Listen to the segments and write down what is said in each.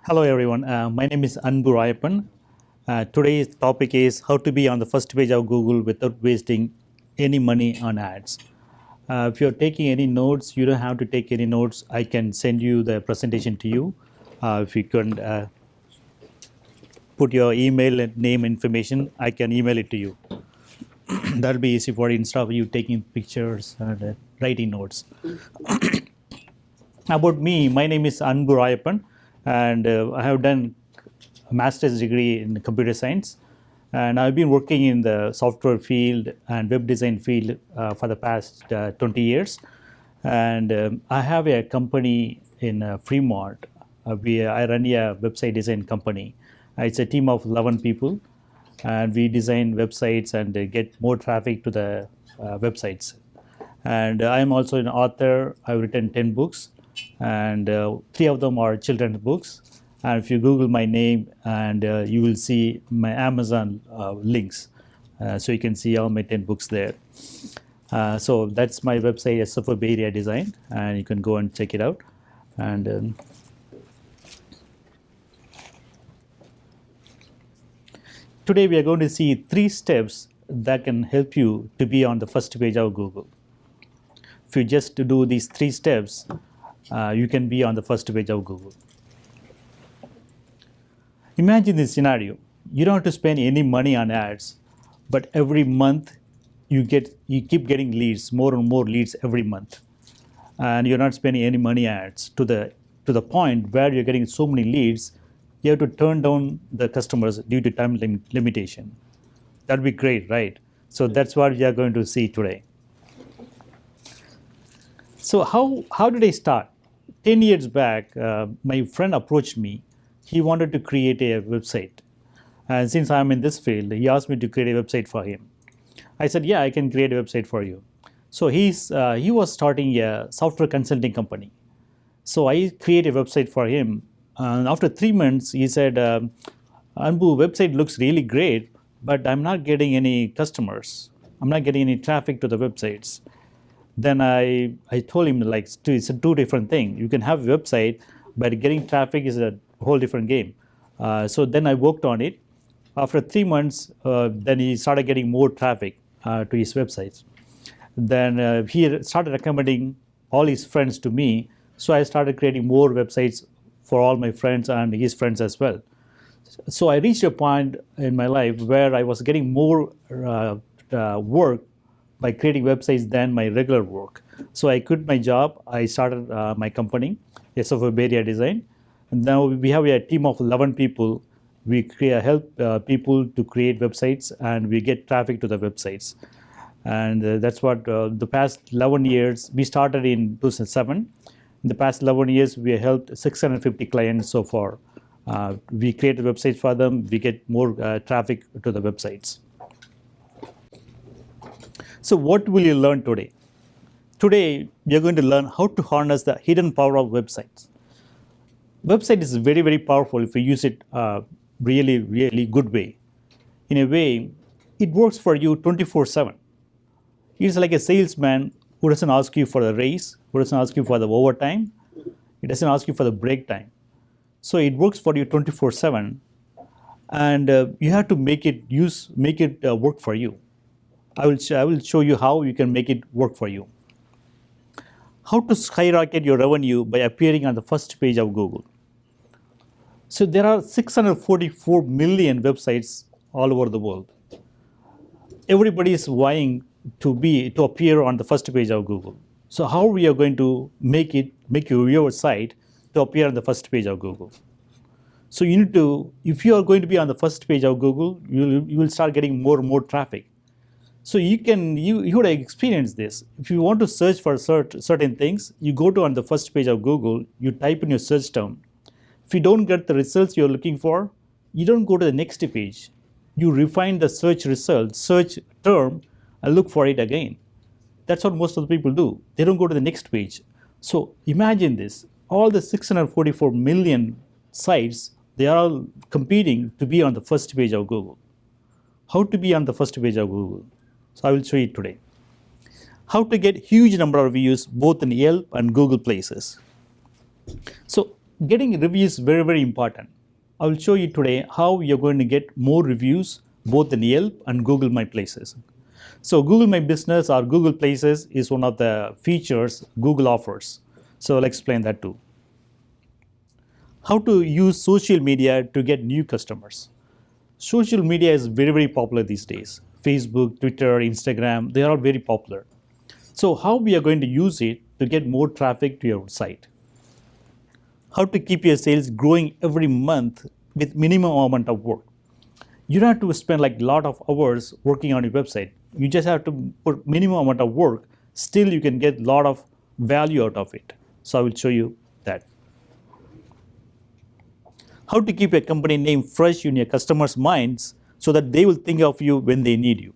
Hello everyone, my name is Anbu Rayappan. Today's topic is how to be on the first page of Google without wasting any money on ads. If you're taking any notes, you don't have to take any notes. I can send you the presentation to you. If you can put your email and name information, I can email it to you. That'll be easy for you instead of you taking pictures and writing notes. About me, my name is Anbu Rayappan, and I have done a master's degree in computer science, and I've been working in the software field and web design field for the past 20 years. And I have a company in Fremont. I run a website design company. It's a team of 11 people, and we design websites and get more traffic to the websites. And I'm also an author. I've written 10 books, and 3 of them are children's books. And if you Google my name, and you will see my Amazon links, so you can see all my 10 books there. So that's my website, SFO Bay Area Design, and you can go and check it out. And today we are going to see 3 steps that can help you to be on the first page of Google. If you just do these 3 steps, you can be on the first page of Google. Imagine this scenario. You don't have to spend any money on ads, but every month you keep getting leads, more and more leads every month, and you're not spending any money ads to the point where you're getting so many leads, you have to turn down the customers due to time limitation. That'd be great, right? So that's what we are going to see today. So how did I start? 10 years back, my friend approached me. He wanted to create a website. And since I'm in this field, he asked me to create a website for him. I said, yeah, I can create a website for you. So he was starting a software consulting company. So I created a website for him. And after 3 months, he said, Anbu, website looks really great, but I'm not getting any customers. I'm not getting any traffic to the websites. Then I told him, like, it's a 2 different things. You can have a website, but getting traffic is a whole different game. So then I worked on it. After 3 months, then he started getting more traffic to his websites. Then he started recommending all his friends to me. So I started creating more websites for all my friends and his friends as well. So I reached a point in my life where I was getting more work by creating websites than my regular work. So I quit my job. I started my company, SFO Bay Area Design. And now we have a team of 11 people. We help people to create websites, and we get traffic to the websites. And that's what the past 11 years, we started in 2007. In the past 11 years, we helped 650 clients so far. We create websites for them. We get more traffic to the websites. So what will you learn today? Today, we are going to learn how to harness the hidden power of websites. Website is very, very powerful if you use it really, really good way. In a way, it works for you 24/7. It's like a salesman who doesn't ask you for the raise, who doesn't ask you for the overtime, it doesn't ask you for the break time. So it works for you 24/7, and you have to make it work for you. I will show you how you can make it work for you. How to skyrocket your revenue by appearing on the first page of Google. So there are 644 million websites all over the world. Everybody is vying to appear on the first page of Google. So how we are going to make your site to appear on the first page of Google? So you need to, if you are going to be on the first page of Google, you will start getting more and more traffic. So you would experience this. If you want to search for certain things, you go to on the first page of Google, you type in your search term. If you don't get the results you're looking for, you don't go to the next page. You refine the search term, and look for it again. That's what most of the people do. They don't go to the next page. So imagine this, all the 644 million sites, they are all competing to be on the first page of Google. How to be on the first page of Google? So I will show you today. How to get huge number of views both in Yelp and Google Places. So getting reviews is very, very important. I will show you today how you're going to get more reviews both in Yelp and Google My Places. So Google My Business or Google Places is one of the features Google offers. So I'll explain that too. How to use social media to get new customers. Social media is very, very popular these days. Facebook, Twitter, Instagram, they are all very popular. So how we are going to use it to get more traffic to your site. How to keep your sales growing every month with minimum amount of work. You don't have to spend like a lot of hours working on your website. You just have to put minimum amount of work. Still, you can get a lot of value out of it. So I will show you that. How to keep your company name fresh in your customers' minds so that they will think of you when they need you.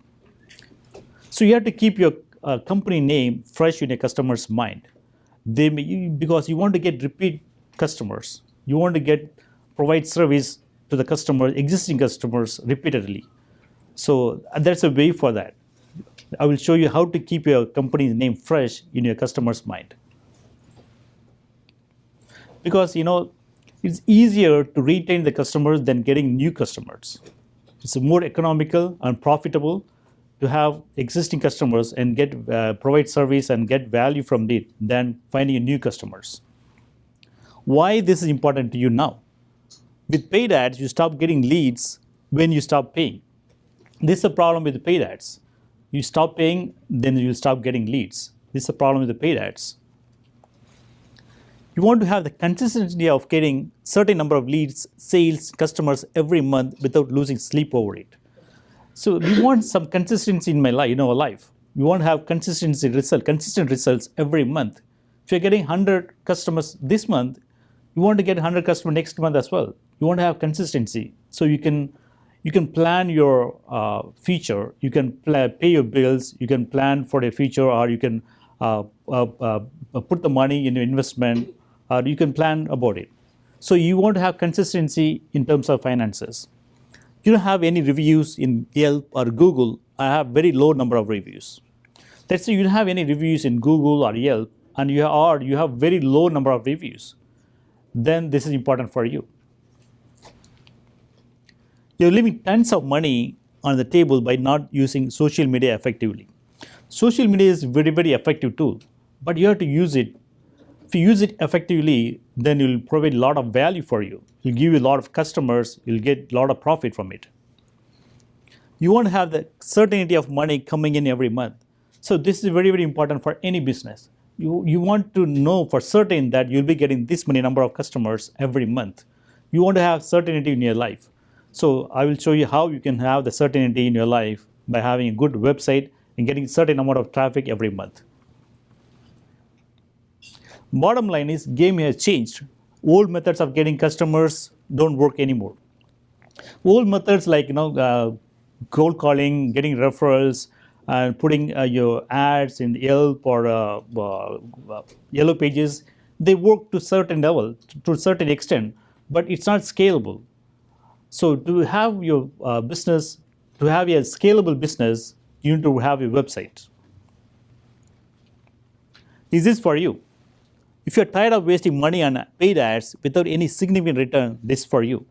So you have to keep your company name fresh in your customers' mind. Because you want to get repeat customers. You want to provide service to the existing customers repeatedly. So that's a way for that. I will show you how to keep your company's name fresh in your customer's mind. Because it's easier to retain the customers than getting new customers. It's more economical and profitable to have existing customers and provide service and get value from it than finding new customers. Why this is important to you now? With paid ads, you stop getting leads when you stop paying. This is a problem with the paid ads. You stop paying, then you stop getting leads. This is a problem with the paid ads. You want to have the consistency of getting certain number of leads, sales, customers every month without losing sleep over it. So we want some consistency in our life. We want to have consistent results every month. If you're getting 100 customers this month, you want to get 100 customers next month as well. You want to have consistency, so you can plan your future. You can pay your bills. You can plan for the future, or you can put the money in your investment, or you can plan about it. So you want to have consistency in terms of finances. You don't have any reviews in Yelp or Google. I have very low number of reviews. Let's say you don't have any reviews in Google or Yelp, and you have very low number of reviews. Then this is important for you. You're leaving tons of money on the table by not using social media effectively. Social media is a very, very effective tool, but you have to use it. If you use it effectively, then it will provide a lot of value for you. It will give you a lot of customers. You'll get a lot of profit from it. You want to have the certainty of money coming in every month. So this is very, very important for any business. You want to know for certain that you'll be getting this many number of customers every month. You want to have certainty in your life. So I will show you how you can have the certainty in your life by having a good website and getting a certain amount of traffic every month. Bottom line is, game has changed. Old methods of getting customers don't work anymore. Old methods like cold calling, getting referrals, and putting your ads in Yelp or Yellow Pages, they work to a certain level, to a certain extent, but it's not scalable. So to have your business, to have a scalable business, you need to have a website. Is this for you? If you're tired of wasting money on paid ads without any significant return, this is for you.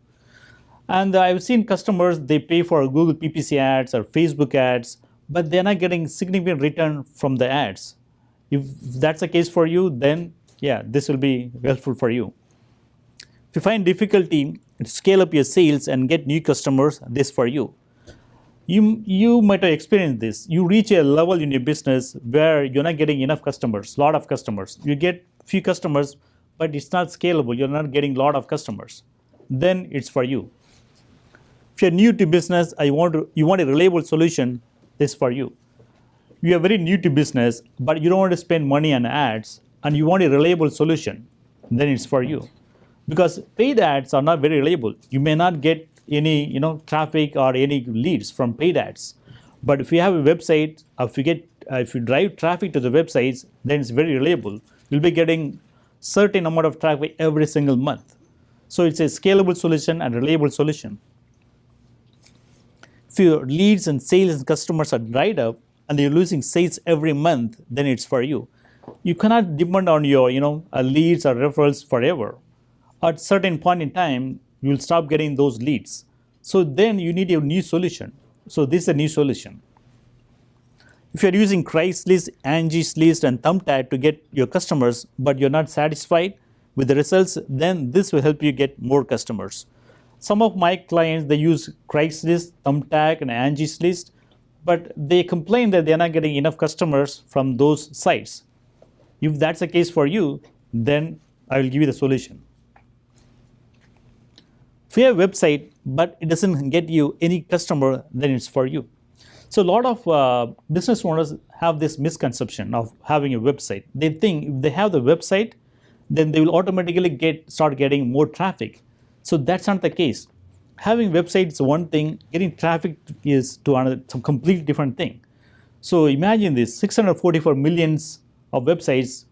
And I've seen customers, they pay for Google PPC ads or Facebook ads, but they're not getting significant return from the ads. If that's the case for you, then yeah, this will be helpful for you. If you find difficulty to scale up your sales and get new customers, this for you. You might have experienced this. You reach a level in your business where you're not getting enough customers, a lot of customers. You get few customers, but it's not scalable. You're not getting a lot of customers. Then it's for you. If you're new to business, you want a reliable solution, this is for you. You are very new to business, but you don't want to spend money on ads, and you want a reliable solution, then it's for you. Because paid ads are not very reliable. You may not get any traffic or any leads from paid ads. But if you have a website, if you drive traffic to the websites, then it's very reliable. You'll be getting certain amount of traffic every single month. So it's a scalable solution and reliable solution. If your leads and sales and customers are dried up and you're losing sales every month, then it's for you. You cannot depend on your leads or referrals forever. at certain point in time, you will stop getting those leads. So then you need a new solution. So this is a new solution. If you're using Craigslist, Angie's List, and Thumbtack to get your customers, but you're not satisfied with the results, then this will help you get more customers. Some of my clients, they use Craigslist, Thumbtack, and Angie's List, but they complain that they're not getting enough customers from those sites. If that's the case for you, then I will give you the solution. If you have a website, but it doesn't get you any customer, then it's for you. So a lot of business owners have this misconception of having a website. They think if they have the website, then they will automatically start getting more traffic. So that's not the case. Having website is one thing, getting traffic is to another, some completely different thing. So imagine this, 644 millions of websites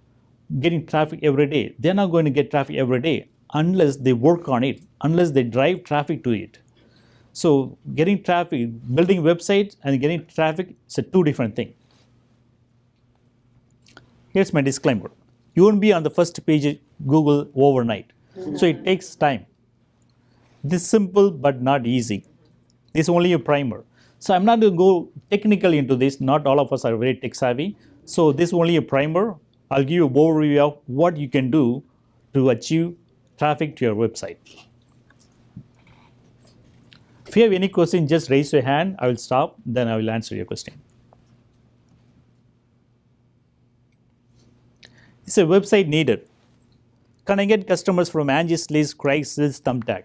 getting traffic every day. They're not going to get traffic every day unless they work on it, unless they drive traffic to it. So getting traffic, building websites and getting traffic is two different things. Here's my disclaimer. You won't be on the first page of Google overnight. So it takes time. This is simple but not easy. This is only a primer. So I'm not going to go technically into this. Not all of us are very tech savvy. So this is only a primer. I'll give you an overview of what you can do to achieve traffic to your website. If you have any question, just raise your hand. I will stop, then I will answer your question. Is a website needed? Can I get customers from Angie's List, Craigslist, Thumbtack?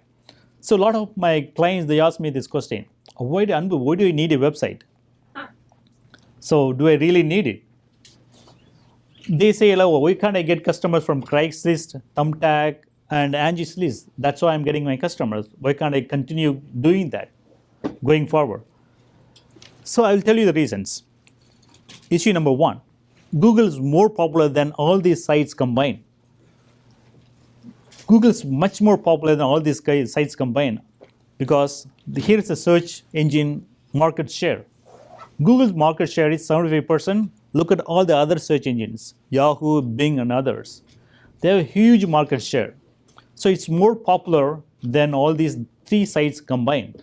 So a lot of my clients, they ask me this question. Why do you need a website? So do I really need it? They say, why can't I get customers from Craigslist, Thumbtack, and Angie's List? That's why I'm getting my customers. Why can't I continue doing that going forward? So I will tell you the reasons. Issue number one, Google is more popular than all these sites combined. Google is much more popular than all these sites combined because here is the search engine market share. Google's market share is 75%. Look at all the other search engines, Yahoo, Bing, and others. They have a huge market share. So it's more popular than all these three sites combined.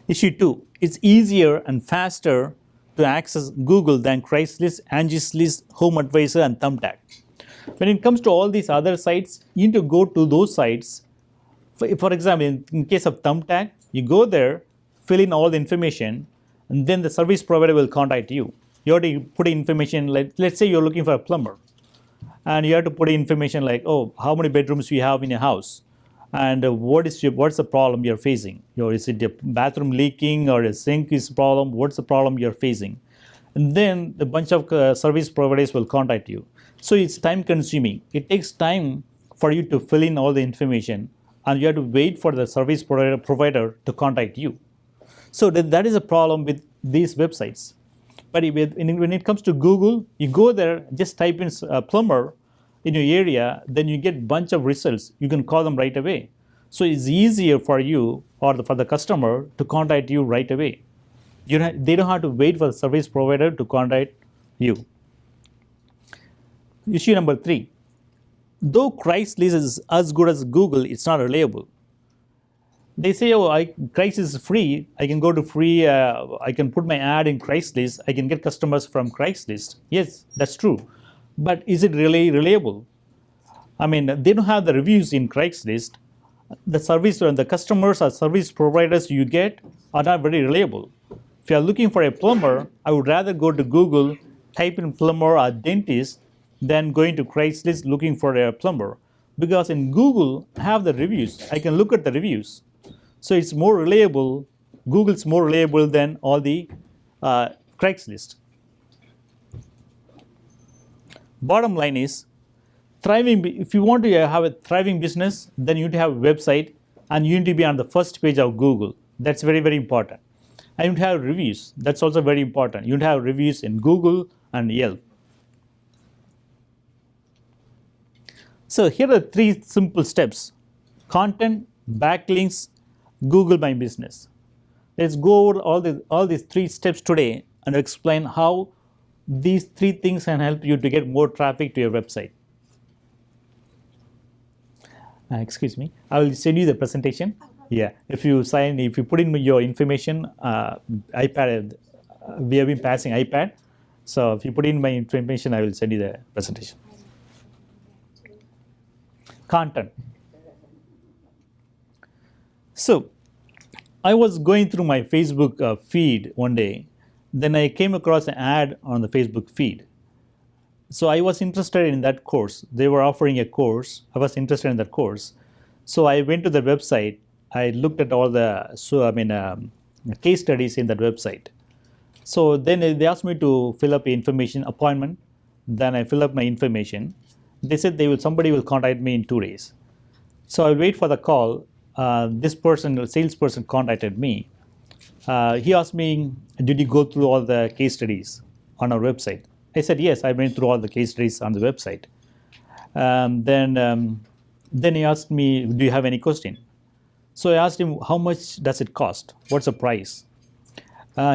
Issue two, it's easier and faster to access Google than Craigslist, Angie's List, HomeAdvisor, and Thumbtack. When it comes to all these other sites, you need to go to those sites. For example, in case of Thumbtack, you go there, fill in all the information, and then the service provider will contact you. You have to put in information like, let's say you're looking for a plumber, and you have to put in information like, oh, how many bedrooms you have in your house, and what's the problem you're facing? Is it a bathroom leaking or a sink is a problem? What's the problem you're facing? And then a bunch of service providers will contact you. So it's time consuming. It takes time for you to fill in all the information, and you have to wait for the service provider to contact you. So that is a problem with these websites. But when it comes to Google, you go there, just type in plumber in your area, then you get a bunch of results. You can call them right away. So it's easier for you or for the customer to contact you right away. They don't have to wait for the service provider to contact you. Issue number three, though Craigslist is as good as Google, it's not reliable. They say, oh, Craigslist is free. I can go to free, I can put my ad in Craigslist. I can get customers from Craigslist. Yes, that's true. But is it really reliable? I mean, they don't have the reviews in Craigslist. The service and the customers or service providers you get are not very reliable. If you are looking for a plumber, I would rather go to Google, type in plumber or dentist than going to Craigslist looking for a plumber. Because in Google, I have the reviews. I can look at the reviews. So it's more reliable. Google's more reliable than all the Craigslist. Bottom line is, if you want to have a thriving business, then you need to have a website and you need to be on the first page of Google. That's very, very important. And you need to have reviews. That's also very important. You need to have reviews in Google and Yelp. So here are three simple steps: content, backlinks, Google My Business. Let's go over all these three steps today and explain how these three things can help you to get more traffic to your website. Excuse me, I will send you the presentation. Yeah, if you put in your information, iPad, we have been passing iPad. So if you put in my information, I will send you the presentation. Content. So I was going through my Facebook feed one day. Then I came across an ad on the Facebook feed. So I was interested in that course. They were offering a course. I was interested in that course. So I went to the website. I looked at all the case studies in that website. So then they asked me to fill up information appointment. Then I fill up my information. They said somebody will contact me in 2 days. So I wait for the call. This person, the salesperson, contacted me. He asked me, "Did you go through all the case studies on our website?" I said, "Yes, I went through all the case studies on the website." Then he asked me, "Do you have any question?" So I asked him, "How much does it cost? What's the price?"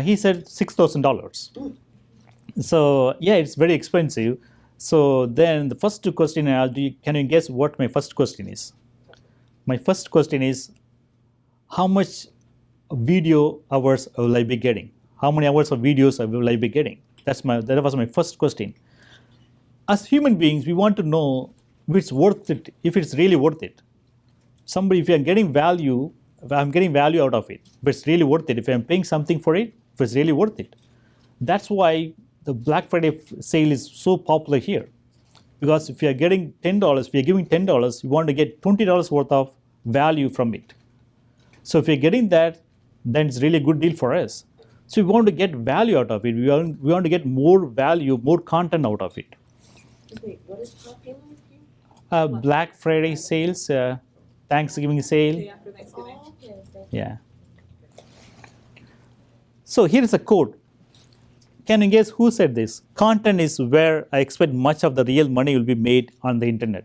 He said $6,000. So yeah, it's very expensive. So then the first question I asked, can you guess what my first question is? My first question is, how much video hours will I be getting? How many hours of videos will I be getting? That was my first question. As human beings, we want to know if it's worth it, if it's really worth it. If I'm getting value out of it, if it's really worth it, if I'm paying something for it, if it's really worth it. That's why the Black Friday sale is so popular here. Because if you're getting $10, if you're giving $10, you want to get $20 worth of value from it. So if you're getting that, then it's really a good deal for us. So we want to get value out of it. We want to get more value, more content out of it. Wait, what is popular with you? Black Friday sales, Thanksgiving sale. Day after Thanksgiving. Oh, okay. Yeah. So here is a quote. Can you guess who said this? Content is where I expect much of the real money will be made on the internet.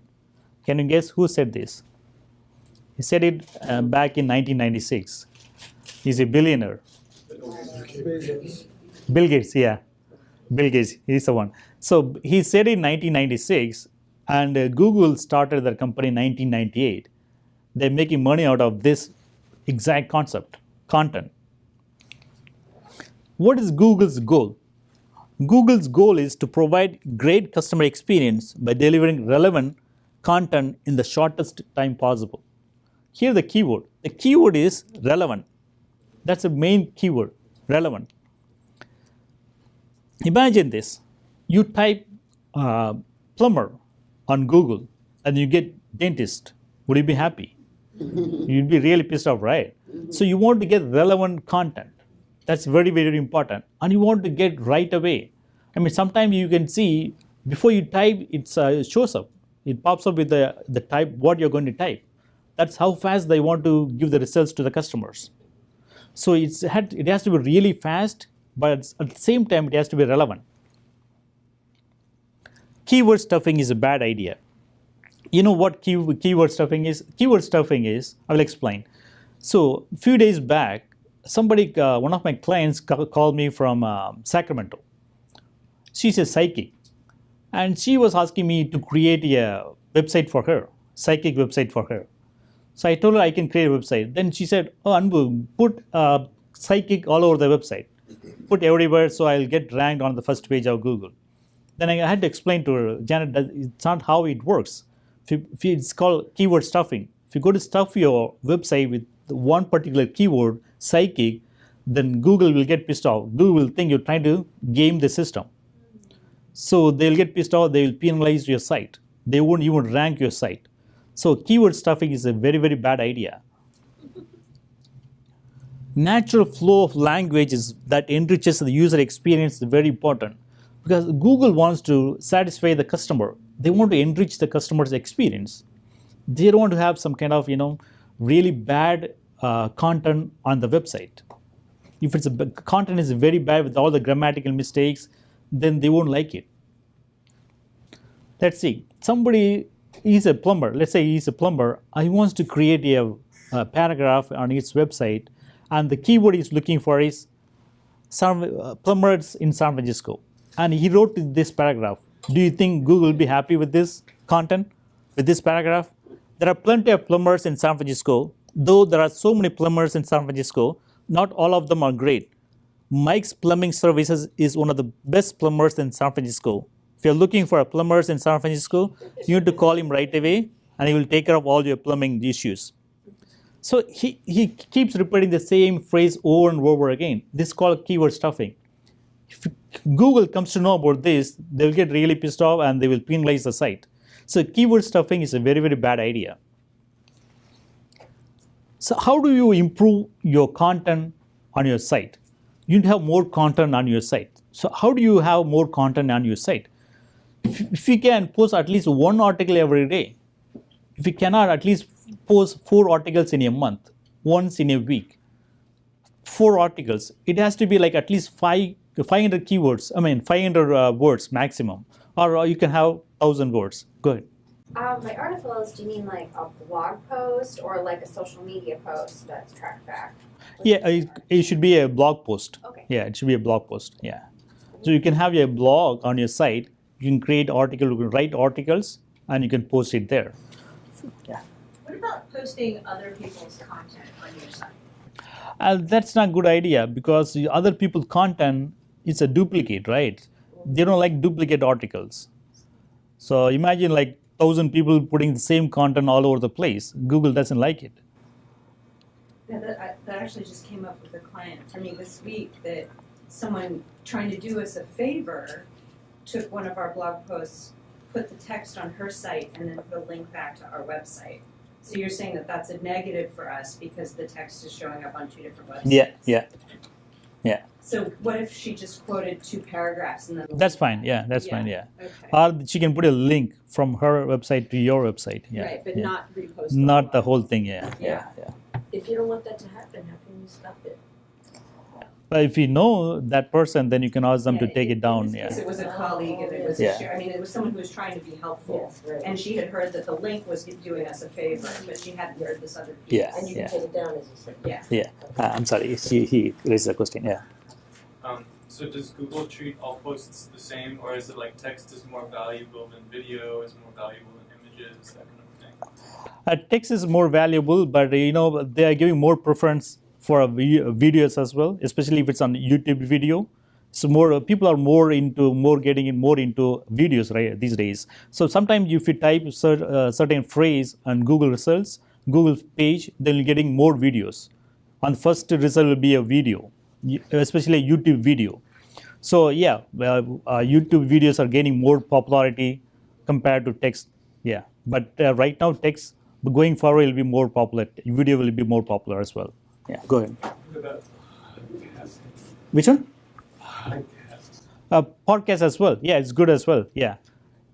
Can you guess who said this? He said it back in 1996. He's a billionaire. Bill Gates, yeah. Bill Gates, he's the one. So he said in 1996, and Google started their company in 1998. They're making money out of this exact concept, content. What is Google's goal? Google's goal is to provide great customer experience by delivering relevant content in the shortest time possible. Here the keyword. The keyword is relevant. That's the main keyword, relevant. Imagine this. You type plumber on Google and you get dentist. Would you be happy? You'd be really pissed off, right? So you want to get relevant content. That's very, very important. And you want to get right away. I mean, sometimes you can see before you type, it shows up. It pops up with the type, what you're going to type. That's how fast they want to give the results to the customers. So it has to be really fast, but at the same time, it has to be relevant. Keyword stuffing is a bad idea. You know what keyword stuffing is? Keyword stuffing is, I will explain. So a few days back, one of my clients called me from Sacramento. She's a psychic. And she was asking me to create a website for her, psychic website for her. So I told her I can create a website. Then she said, "Oh, Anbu, put psychic all over the website. Put everywhere so I'll get ranked on the first page of Google." Then I had to explain to her, "Janet, it's not how it works. It's called keyword stuffing. If you go to stuff your website with one particular keyword, psychic, then Google will get pissed off. Google will think you're trying to game the system. So they'll get pissed off, they will penalize your site. They won't even rank your site. So keyword stuffing is a very, very bad idea. Natural flow of language that enriches the user experience is very important because Google wants to satisfy the customer. They want to enrich the customer's experience. They don't want to have some kind of, really bad content on the website. If content is very bad with all the grammatical mistakes, then they won't like it. Let's see, somebody is a plumber. Let's say he's a plumber. He wants to create a paragraph on his website, and the keyword he's looking for is plumbers in San Francisco. and he wrote this paragraph. Do you think Google will be happy with this content, with this paragraph? There are plenty of plumbers in San Francisco. Though there are so many plumbers in San Francisco, not all of them are great. Mike's Plumbing Services is one of the best plumbers in San Francisco. If you're looking for a plumbers in San Francisco, you need to call him right away, and he will take care of all your plumbing issues. So he keeps repeating the same phrase over and over again. This is called keyword stuffing. If Google comes to know about this, they'll get really pissed off and they will penalize the site. So keyword stuffing is a very, very bad idea. So how do you improve your content on your site? You need to have more content on your site. So how do you have more content on your site? If you can post at least one article every day, if you cannot at least post 4 articles in a month, once in a week, 4 articles, it has to be like at least 500 keywords, 500 words maximum, or you can have 1,000 words. Go ahead. My articles, do you mean like a blog post or like a social media post that's tracked back? Yeah, it should be a blog post. Okay. Yeah, it should be a blog post. Yeah. So you can have a blog on your site. You can create articles, you can write articles, and you can post it there. Yeah. What about posting other people's content on your site? That's not a good idea because the other people's content is a duplicate, right? They don't like duplicate articles. So imagine like 1,000 people putting the same content all over the place. Google doesn't like it. Yeah, that actually just came up with a client for me this week, that someone trying to do us a favor took one of our blog posts, put the text on her site, and then put a link back to our website. So you're saying that that's a negative for us because the text is showing up on 2 different websites? Yeah. So what if she just quoted 2 paragraphs and then... That's fine. Yeah, that's fine. Yeah. Okay. Or she can put a link from her website to your website. Yeah. Right, but yeah. not repost Not the blog. whole thing. Yeah. Yeah. If you don't want that to happen, how can you stop it? But if you know that person, then you can ask them to Yeah, take it down. In this case, Yeah. it was a colleague, and it was Yeah. a share. I mean, it was someone who was trying to be helpful, Yes, right. and she had heard that the link was doing us a favor, but she hadn't heard this other piece. Yeah. And you can take it down, as you said. Yeah. I'm sorry. He raised a question. Yeah. So does Google treat all posts the same, or is it like text is more valuable than video, is more valuable than images, that kind of thing? Text is more valuable, but they are giving more preference for videos as well, especially if it's on YouTube video. So more people are getting more into videos right these days. So sometimes if you type a certain phrase on Google results, Google page, then you're getting more videos. On the first result will be a video, especially a YouTube video. So yeah, YouTube videos are gaining more popularity compared to text. Yeah, but right now text, going forward, will be more popular. Video will be more popular as well. Yeah, go ahead. What about podcasts? Which one? Podcasts. Podcast as well. Yeah, it's good as well. Yeah.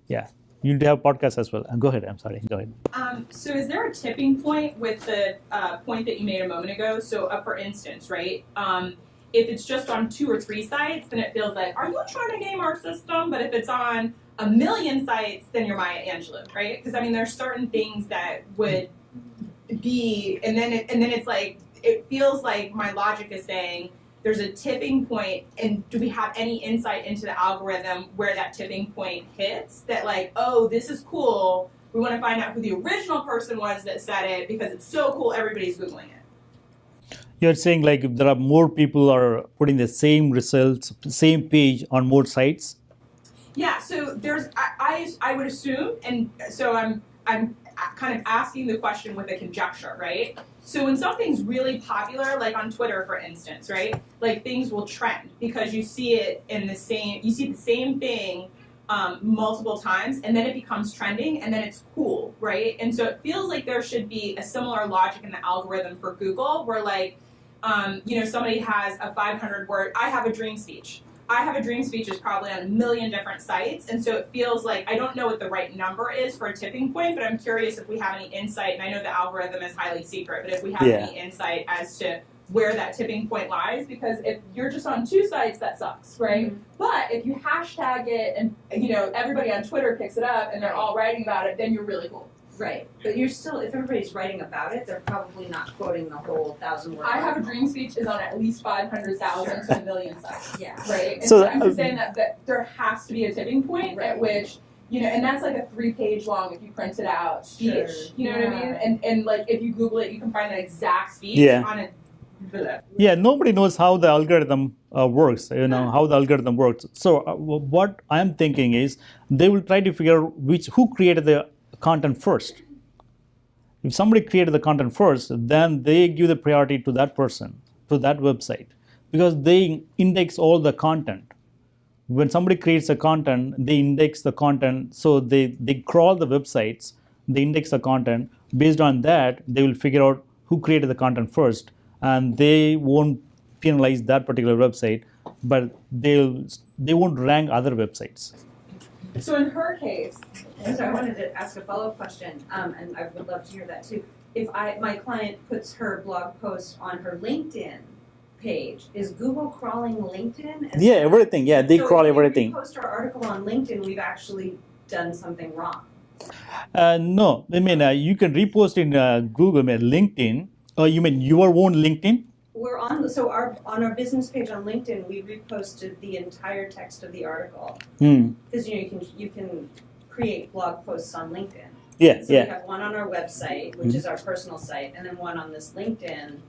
You need to have podcasts as well. Go ahead. I'm sorry. Go ahead. So is there a tipping point with the point that you made a moment ago? So for instance, right, if it's just on 2 or 3 sites, then it feels like, are you trying to game our system? But if it's on 1 million sites, then you're Maya Angelou, right? Because I mean, there's certain things that would be, and then it's like, it feels like my logic is saying there's a tipping point, and do we have any insight into the algorithm where that tipping point hits? That like, oh, this is cool. We want to find out who the original person was that said it because it's so cool. Everybody's Googling it. You're saying like if there are more people are putting the same results, same page on more sites. Yeah. So there's, I would assume, and so I'm kind of asking the question with a conjecture, right? So when something's really popular, like on Twitter, for instance, right? Like things will trend because you see it in the same thing multiple times, and then it becomes trending, and then it's cool, right? And so it feels like there should be a similar logic in the algorithm for Google, where like, somebody has a 500-word, I have a dream speech. I have a dream speech is probably on 1 million different sites, and so it feels like, I don't know what the right number is for a tipping point, but I'm curious if we have any insight, and I know the algorithm is highly secret, but if we have any insight as to where that tipping point lies, because if you're just on 2 sites, that sucks, right? Mm-hmm. But if you hashtag it and everybody on Twitter picks it up and they're all writing about it, then you're really cool. Right, but you're still, if everybody's writing about it, they're probably not quoting the whole 1,000-word. I Have a article. Dream speech is on at least 500,000 to a million sites. Yeah. Right? And So, so I'm just saying that there has to be a tipping point Right. at which, and that's like a 3-page long if you print it out speech. Sure. You know what I mean? And like if you Google it, you can find an exact speech Yeah. on a. Yeah, nobody knows how the algorithm works, how the algorithm works. So what I'm thinking is they will try to figure out who created the content first. If somebody created the content first, then they give the priority to that person, to that website, because they index all the content. When somebody creates a content, they index the content, so they crawl the websites, they index the content. Based on that, they will figure out who created the content first, and they won't penalize that particular website, but they won't rank other websites. So in her case, So I wanted to ask a follow-up question, and I would love to hear that too. If my client puts her blog post on her LinkedIn page, is Google crawling LinkedIn? as Yeah, well? everything. Yeah, they So crawl if everything. we post our article on LinkedIn, we've actually done something wrong. No, I mean you can repost in Google, LinkedIn. You mean your own LinkedIn? We're on on our business page on LinkedIn, we reposted the entire text of the article because you can create blog posts on LinkedIn. Yeah, So yeah. we have one on our website, which is our personal site, and then one on this LinkedIn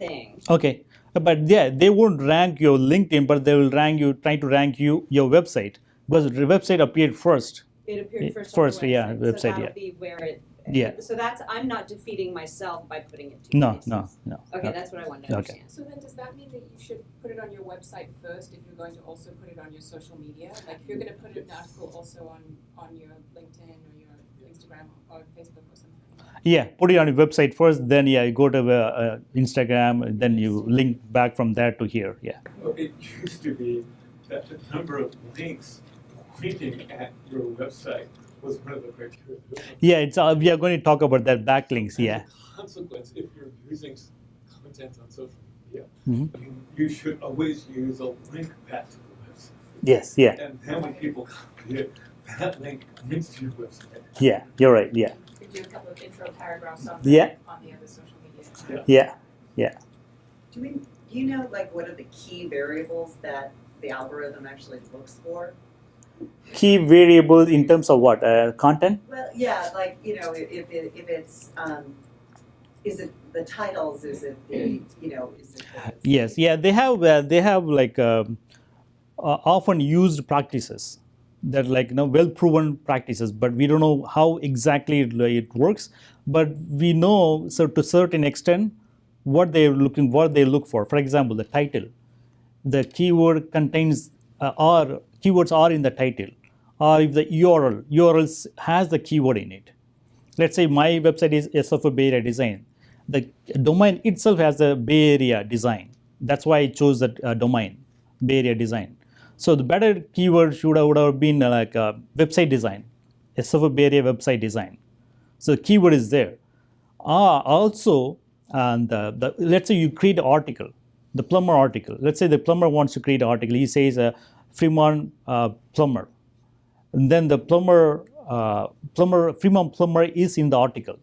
thing. Okay, but yeah, they won't rank your LinkedIn, but they will try to rank your website, because the website appeared first. It appeared first First, on the yeah, website, website, so that'll yeah. be where it. Yeah. So I'm not defeating myself by putting it to No, places. no. Okay, that's what I wanted to Okay. understand. So then does that mean that you should put it on your website first if you're going to also put it on your social media? Like if you're going to put an article also on your LinkedIn or your Instagram or Facebook or something? Yeah, put it on your website first, then you go to Instagram, and then you link back from there to here. Yeah. Well, it used to be that the number of links pointing at your website was one of the criteria. Yeah, it's we are going to talk about that backlinks. Yeah. As a consequence, if you're using content on social media, Mhm. you should always use a link back to the website. Yes. Yeah. And then when people copy it, that link links to your website. Yeah. You're right. Yeah. you could do a couple of intro paragraphs on Yeah. on the other social media. Yeah. Do you know like what are the key variables that the algorithm actually looks for? Key variables in terms of what? Content? Well, yeah, like if it's is it the titles? Is it the is it the, Yes. Yeah. They have like often used practices that well proven practices, but we don't know how exactly it works. But we know, so to a certain extent, what they look for. For example, the title, the keyword contains keywords are in the title, or if the URL has the keyword in it. Let's say my website is SFO Bay Area Design. The domain itself has the Bay Area Design. That's why I chose that domain, Bay Area Design. So the better keyword would have been like website design, SFO Bay Area website design. So the keyword is there. Also, and let's say you create an article, the plumber article. Let's say the plumber wants to create an article. He says Fremont plumber. And then the Fremont plumber is in the article.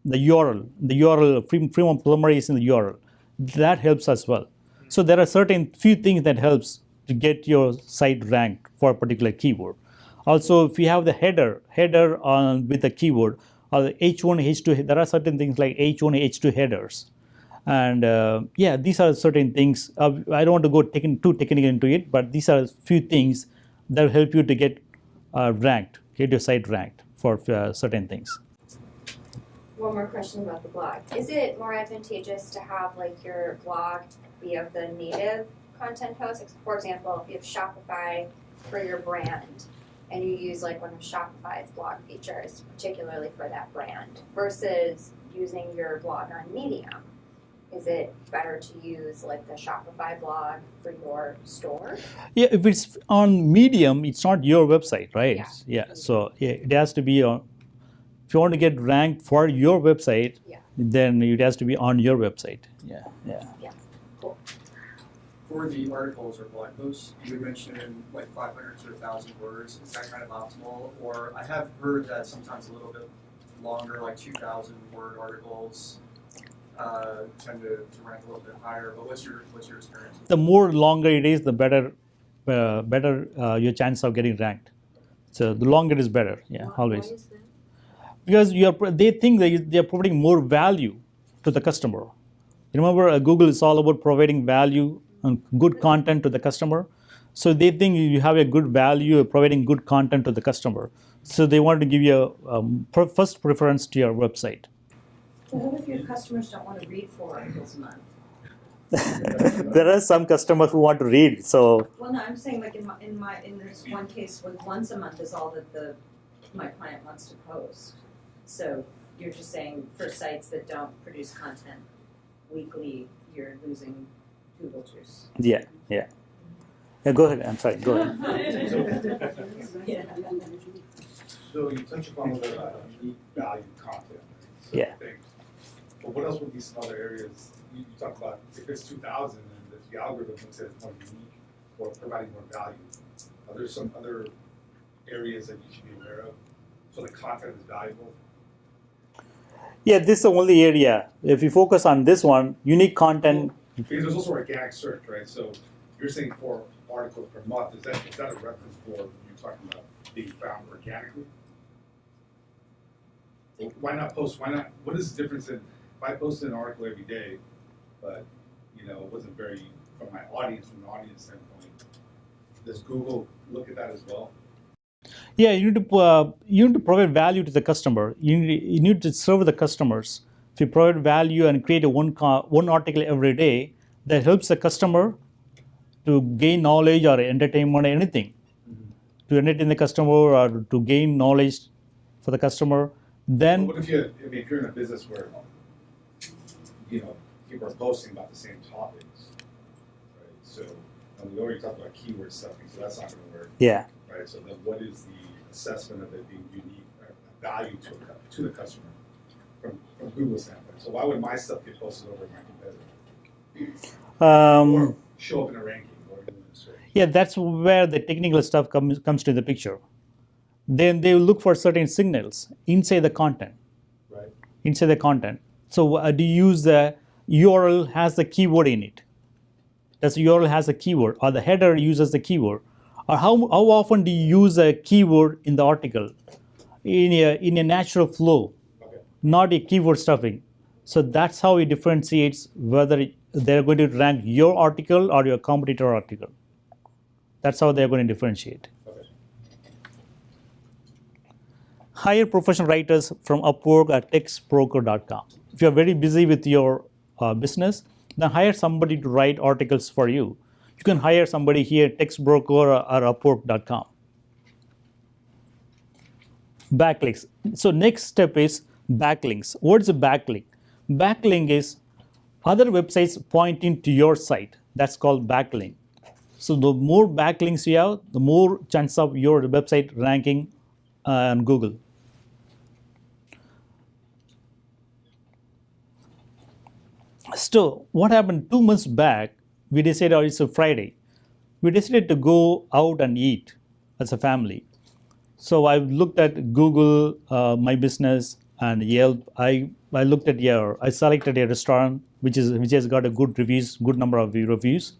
The URL Fremont plumber is in the URL. That helps as well. So there are certain few things that helps to get your site ranked for a particular keyword. Also, if you have the header on with the keyword, or the H1, H2, there are certain things like H1, H2 headers. And these are certain things. I don't want to go too technical into it, but these are a few things that will help you to get ranked, get your site ranked for certain things. One more question about the blog. Is it more advantageous to have like your blog be of the native content host? For example, if you have Shopify for your brand and you use like one of Shopify's blog features, particularly for that brand, versus using your blog on Medium, is it better to use like the Shopify blog for your store? Yeah, if it's on Medium, it's not your website, right? Yeah. So it has to be on. If you want to get ranked for your website, Yeah. then it has to be on your website. Yeah. Cool. for the articles or blog posts, you mentioned like 500 to 1,000 words. Is that kind of optimal? Or I have heard that sometimes a little bit longer, like 2,000 word articles, tend to rank a little bit higher. But what's your experience? The more longer it is, the better your chance of getting ranked. So the longer is better. Yeah, always. Why is that? Because they think they are providing more value to the customer. Remember, Google is all about providing value and good content to the customer. So they think you have a good value of providing good content to the customer. So they want to give you a first preference to your website. Well, what if your customers don't want to read 4 articles a month? There are some customers who want to read. So Well, no, I'm saying like in this one case, with once a month is all that my client wants to post. So you're just saying for sites that don't produce content weekly, you're losing Google juice. yeah. Go ahead. I'm sorry. Go ahead. Yeah. So you touch upon the unique value content. Yeah. Things. But what else would be some other areas? You talk about if it's 2,000 and if the algorithm looks at it as more unique or providing more value. Are there some other areas that you should be aware of so the content is valuable? Yeah, this is the only area. If you focus on this one, unique content. Because there's also organic search, right? So you're saying 4 articles per month. Is that a reference for you talking about being found organically? Well, why not post? Why not? What is the difference in if I posted an article every day, but it wasn't very from an audience standpoint? Does Google look at that as well? Yeah, you need to provide value to the customer. You need to serve the customers. If you provide value and create one article every day, that helps the customer to gain knowledge or entertainment or anything, to entertain the customer or to gain knowledge for the customer. Then But what if you're in a business where people are posting about the same topics, right? So we already talked about keyword stuffing, so that's not going to work. yeah. Right, so then what is the assessment of it being unique, or value to the customer from Google's standpoint? So why would my stuff get posted over my competitor? Or show up in a ranking? Yeah, that's where the technical stuff comes to the picture. Then they will look for certain signals inside the content. Right. Inside the content. So do you use the URL has the keyword in it? Does the URL has a keyword, or the header uses the keyword? Or how often do you use a keyword in the article in a natural flow, not a keyword stuffing? So that's how it differentiates whether they're going to rank your article or your competitor article. That's how they're going to differentiate. Hire professional writers from Upwork at textbroker.com. If you're very busy with your business, then hire somebody to write articles for you. You can hire somebody here at textbroker or Upwork.com. Backlinks. So next step is backlinks. What's a backlink? Backlink is other websites pointing to your site. That's called backlink. So the more backlinks you have, the more chance of your website ranking on Google. So what happened 2 months back, we decided, it's a Friday. We decided to go out and eat as a family. So I looked at Google, My Business, and Yelp. I selected a restaurant which has got a good number of reviews.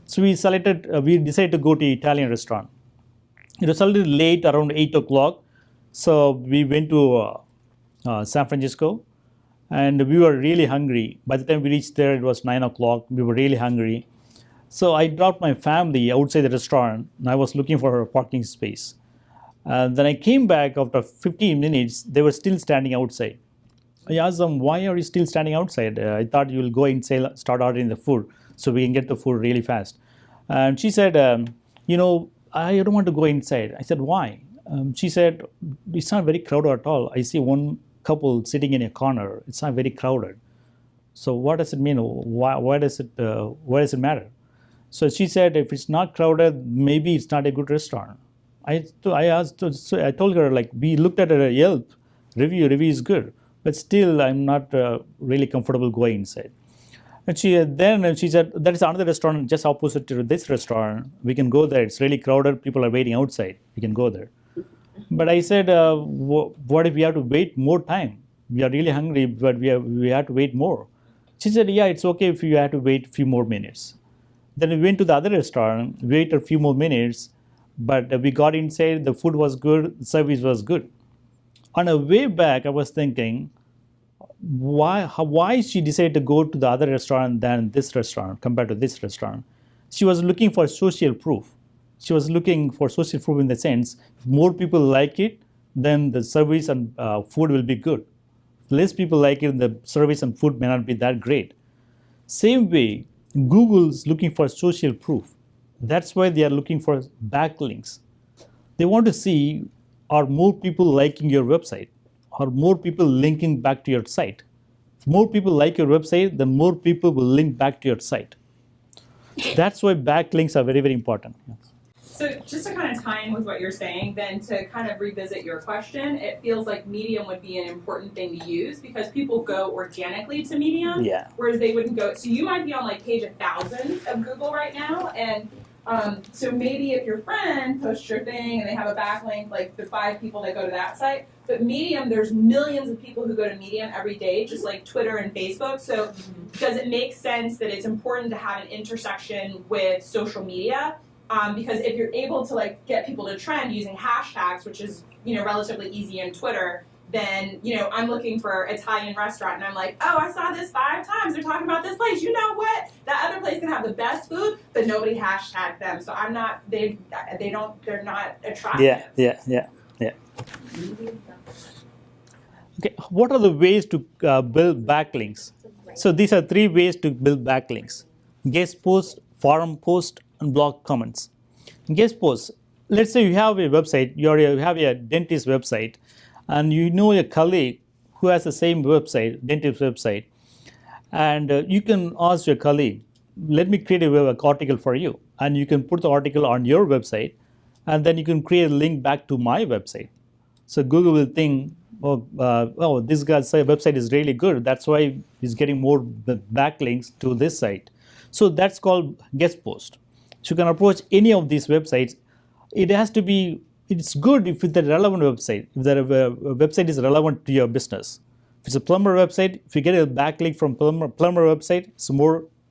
So we decided to go to Italian restaurant. It was a little late, around 8 o'clock. So we went to San Francisco. And we were really hungry. By the time we reached there, it was 9 o'clock. We were really hungry. So I dropped my family outside the restaurant, and I was looking for a parking space. Then I came back after 15 minutes. They were still standing outside. I asked them, why are you still standing outside? I thought you will go inside, start ordering the food, so we can get the food really fast. And she said, I don't want to go inside. I said, why? She said, it's not very crowded at all. I see one couple sitting in a corner. It's not very crowded. So what does it mean? Why does it matter? So she said, if it's not crowded, maybe it's not a good restaurant. I told her, like, we looked at a Yelp review is good, but still I'm not really comfortable going inside. And she said, there is another restaurant just opposite to this restaurant. We can go there. It's really crowded. People are waiting outside. We can go there. But I said, what if we have to wait more time? We are really hungry, but we have to wait more. She said, yeah, it's okay if you have to wait a few more minutes. Then we went to the other restaurant, waited a few more minutes, but we got inside, the food was good, the service was good. On the way back, I was thinking, why she decided to go to the other restaurant than this restaurant compared to this restaurant? She was looking for social proof. She was looking for social proof in the sense, if more people like it, then the service and food will be good. If less people like it, the service and food may not be that great. Same way, Google's looking for social proof. That's why they are looking for backlinks. They want to see, are more people liking your website? Are more people linking back to your site? If more people like your website, then more people will link back to your site. That's why backlinks are very, very important. So just to kind of tie in with what you're saying, then to kind of revisit your question, it feels like Medium would be an important thing to use because people go organically to Medium, Yeah. whereas they wouldn't go. So you might be on like page 1,000 of Google right now, and so maybe if your friend posts your thing and they have a backlink, like the 5 people that go to that site, but Medium, there's millions of people who go to Medium every day, just like Twitter and Facebook. So does it make sense that it's important to have an intersection with social media? Because if you're able to like get people to trend using hashtags, which is relatively easy in Twitter, then I'm looking for Italian restaurant and I'm like, oh, I saw this 5 times. They're talking about this place. You know what? That other place can have the best food, but nobody hashtagged them. So I'm not. They're not attractive. Yeah. Okay, what are the ways to build backlinks? So these are 3 ways to build backlinks: guest post, forum post, and blog comments. Guest posts. Let's say you have a website, you have a dentist website, and you know a colleague who has the same website, dentist website, and you can ask your colleague, let me create an article for you, and you can put the article on your website, and then you can create a link back to my website. So Google will think, this guy's website is really good, that's why he's getting more backlinks to this site. So that's called guest post. So you can approach any of these websites. It's good if it's a relevant website, if the website is relevant to your business. If it's a plumber website, if you get a backlink from plumber website,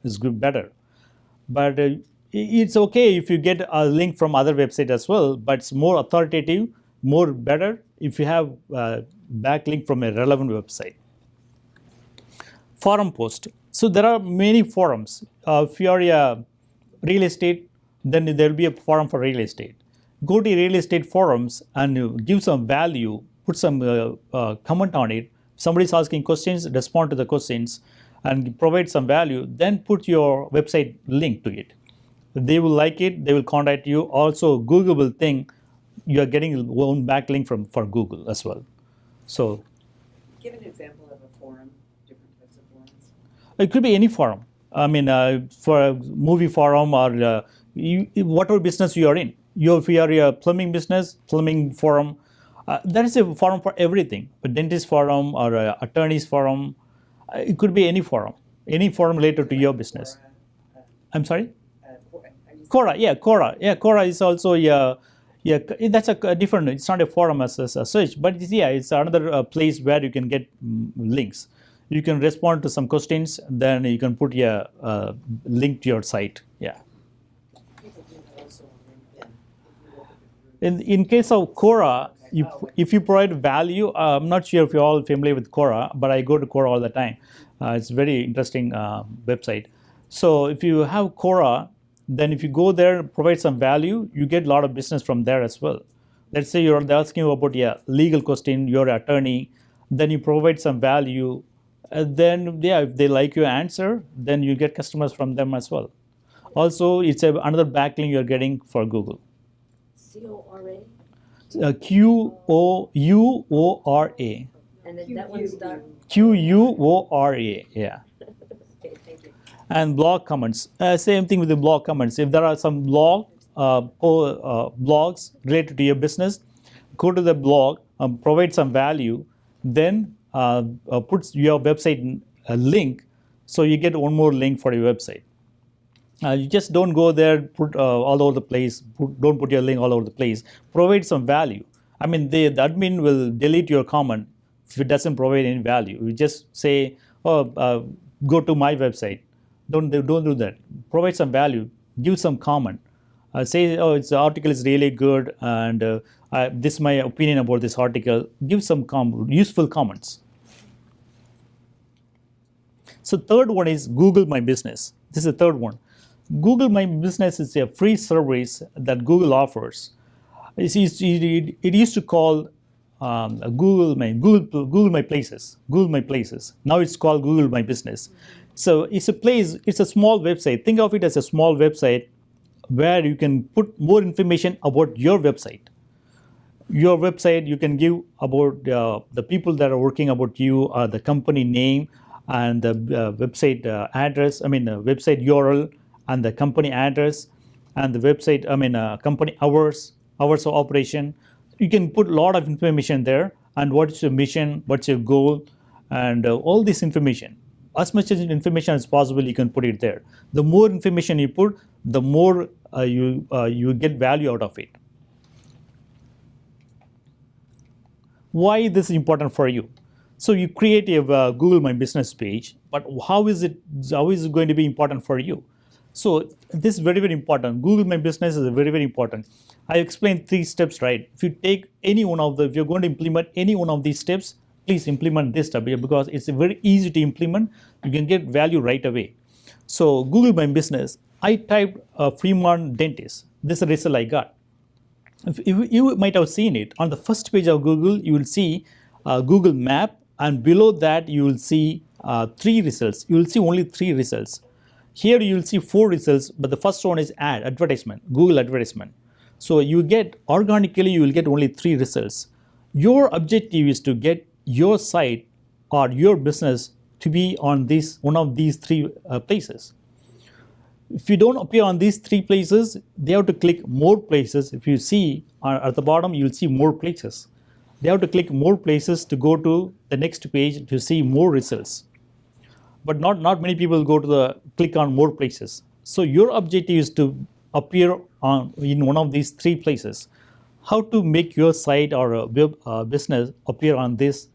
it's good, better. But it's okay if you get a link from other website as well, but it's more authoritative, more better if you have a backlink from a relevant website. Forum post. So there are many forums. If you are a real estate, then there will be a forum for real estate. Go to real estate forums and give some value, put some comment on it. Somebody is asking questions, respond to the questions and provide some value, then put your website link to it. They will like it, they will contact you. Also, Google will think you are getting your own backlink for Google as well. So, Give an example of a forum, different types of forums. it could be any forum. I mean, for a movie forum or whatever business you are in. If you are a plumbing business, plumbing forum, there is a forum for everything. A dentist forum or a attorney's forum. It could be any forum related to your business. I'm sorry? Quora, Quora is also that's a different. It's not a forum as such, but it's another place where you can get links. You can respond to some questions, then you can put a link to your site. Yeah. In case of Quora, if you provide value, I'm not sure if you're all familiar with Quora, but I go to Quora all the time. It's a very interesting website. So if you have Quora, then if you go there, provide some value, you get a lot of business from there as well. Let's say they're asking you about a legal question, you're an attorney, then you provide some value, then if they like your answer, then you get customers from them as well. Also, it's another backlink you're getting for Google. CORA? QUORA. And then that one's done. QUORA, yeah. Okay, thank you. And blog comments. Same thing with the blog comments. If there are some blogs related to your business, go to the blog, provide some value, then put your website link So you get one more link for your website. You just don't go there, put all over the place. Don't put your link all over the place. Provide some value. I mean, the admin will delete your comment if it doesn't provide any value. You just say, "Oh, go to my website." Don't do that. Provide some value. Give some comment. Say, "Oh, the article is really good, and this is my opinion about this article." Give some useful comments. So third one is Google My Business. This is the third one. Google My Business is a free service that Google offers. It used to call Google My Places. Now it's called Google My Business. So it's a small website. Think of it as a small website where you can put more information about your website. Your website, you can give about the people that are working about you, the company name, and the website address, website URL, and the company address, and the website, company hours of operation. You can put a lot of information there, and what's your mission, what's your goal, and all this information. As much as information as possible, you can put it there. The more information you put, the more you get value out of it. Why this is important for you? So you create a Google My Business page, but how is it going to be important for you? So this is very, very important. Google My Business is very, very important. I explained 3 steps, right? If you take if you're going to implement any one of these steps, please implement this step because it's very easy to implement. You can get value right away. So Google My Business, I typed Fremont Dentist. This is the result I got. You might have seen it. On the first page of Google, you will see Google Map, and below that you will see 3 results. You will see only 3 results. Here you will see 4 results, but the first one is advertisement, Google advertisement. So you get organically, you will get only 3 results. Your objective is to get your site or your business to be on one of these 3 places. If you don't appear on these 3 places, they have to click more places. If you see at the bottom, you will see more places. They have to click more places to go to the next page to see more results. But not many people go to click on more places. So your objective is to appear in one of these 3 places. How to make your site or a web business appear on this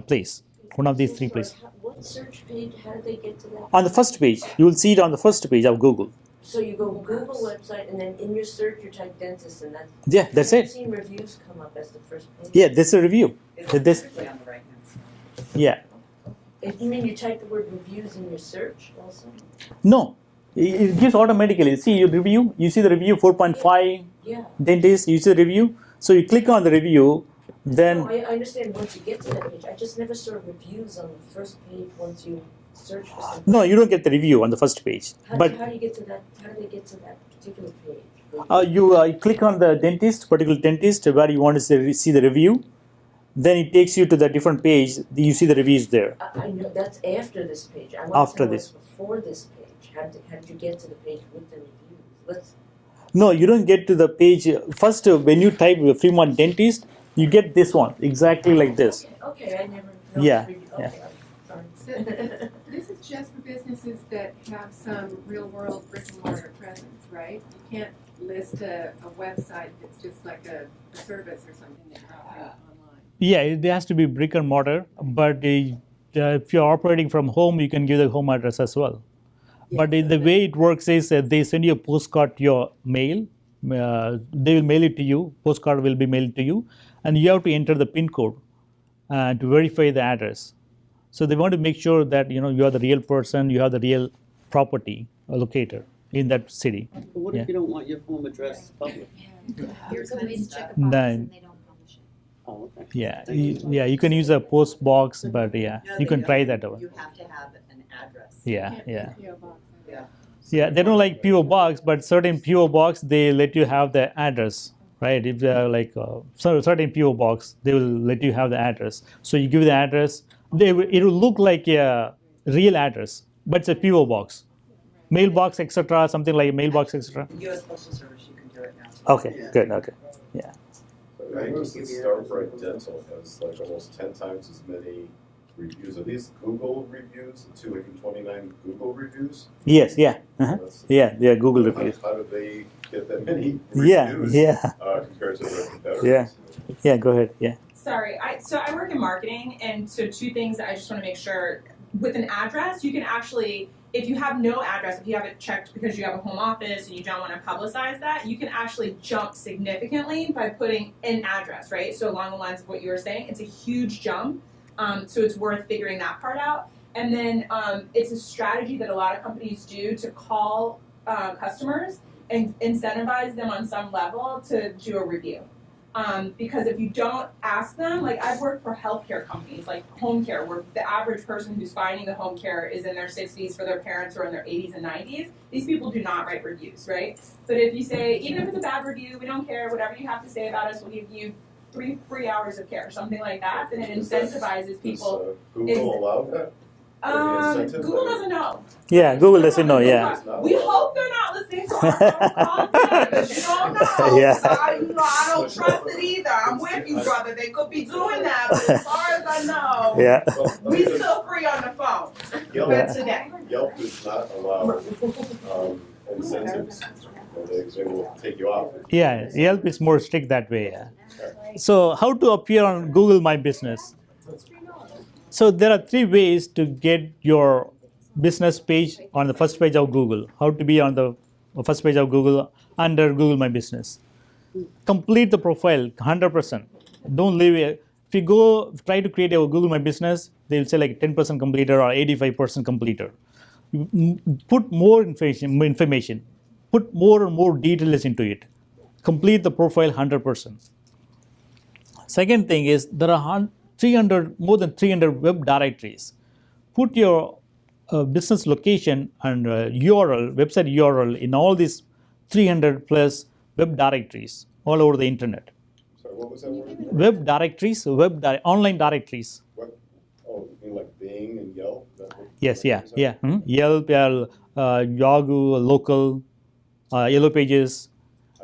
place, one of these 3 places. What search page, how do they get to that? On the first page, you will see it on the first page of Google. So you go Google website, and then in your search you type dentist, and That's I've it. seen reviews come up as the first page. Yeah, this is a review. It's This, typically on the right-hand side. yeah. If you mean you type the word reviews in your search also? No, it gives automatically. See your review. You see the review 4.5 Yeah. dentist. You see the review. So you click on the review. Then No, I understand once you get to that page. I just never saw reviews on the first page once you search for something. no, you don't get the review on the first page. How But do you get to that? How do they get to that particular page? you click on the particular dentist where you want to see the review. Then it takes you to the different page. You see the reviews there. I know that's after this page. I want After to know this. what's before this page. How did you get to the page with the reviews? No, you don't get to the page. First, when you type Fremont Dentist, you get this one exactly like this. Okay, I never. Yeah, Okay, yeah. I'm So, sorry. this is just for businesses that have some real-world brick-and-mortar presence, right? You can't list a website that's just like a service or something that you're offering online. Yeah, it has to be brick and mortar. But if you're operating from home, you can give the home address as well. But the way it works is that they send you a postcard to your mail. They will mail it to you. Postcard will be mailed to you, and you have to enter the PIN code to verify the address. So they want to make sure that you are the real person, you have the real property locator in that city. But what if you don't want your home address public? There's ways to check a box Then- and they don't publish it. Oh, okay. Yeah, you can use a post box, but yeah, No, you they can try don't. that one. You have to have an address. Yeah, Can't yeah. put a PO box in. Yeah. Yeah, they don't like PO box, but certain PO box they let you have the address, right? If they are like certain PO box, they will let you have the address. So you give the address, it will look like a real address, but it's a PO box, mailbox, etc. Something like a mailbox, etc. U.S. Postal Service, you can do it now. Okay, good. Okay, yeah. I noticed that Starbright Dental has like almost 10 times as many reviews. Are these Google reviews, 229 Google reviews? Yes, yeah, That's- yeah, they are Google reviews. How do they get that many Yeah, reviews yeah, compared to their competitors? Yeah. yeah. Go ahead. Yeah. Sorry, I work in marketing, and so two things that I just want to make sure. With an address, you can actually, if you have no address, if you have it checked because you have a home office and you don't want to publicize that, you can actually jump significantly by putting an address, right? So along the lines of what you were saying, it's a huge jump. So it's worth figuring that part out. And then it's a strategy that a lot of companies do to call customers and incentivize them on some level to do a review. Because if you don't ask them, like I've worked for healthcare companies, like home care, where the average person who's finding the home care is in their 60s for their parents or in their 80s and 90s. These people do not write reviews, right? But if you say, even if it's a bad review, we don't care, whatever you have to say about us, we'll give you 3 free hours of care, something like that, then it incentivizes people. Does Google allow that? Google doesn't know. Yeah, Google doesn't know. Yeah. We hope they're not listening to our phone calls because you don't know. Yeah. I don't trust it either. I'm with you, brother. They could be doing that, but as far as I know, Yeah. we still free on the phone. But today. Yelp does not allow incentives. They will take you off. Yeah. Yelp is more strict that way. Yeah. So how to appear on Google My Business? So there are 3 ways to get your business page on the first page of Google. How to be on the first page of Google under Google My Business. Complete the profile 100%. Don't leave it. If you go try to create a Google My Business, they'll say like 10% completer or 85% completer. Put more information. Put more and more details into it. Complete the profile 100%. Second thing is there are more than 300 web directories. Put your business location and URL, website URL in all these 300 plus web directories all over the internet. Sorry, what was that word? Web directories, online directories. What? Oh, you mean like Bing and Yelp? Yes, yeah, yeah. Yelp, Yahoo, Local, Yellow Pages.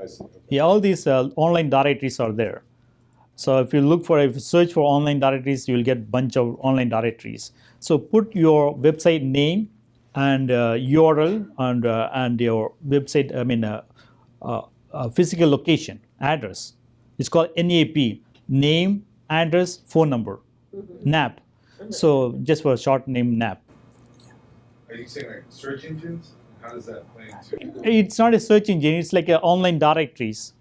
I see. Okay. Yeah, all these online directories are there. So if you search for online directories, you will get a bunch of online directories. So put your website name and URL and your website, physical location, address. It's called NAP, name, address, phone number, NAP. So just for a short name, NAP. Are you saying like search engines? How does that play into? It's not a search engine, it's like a online directories.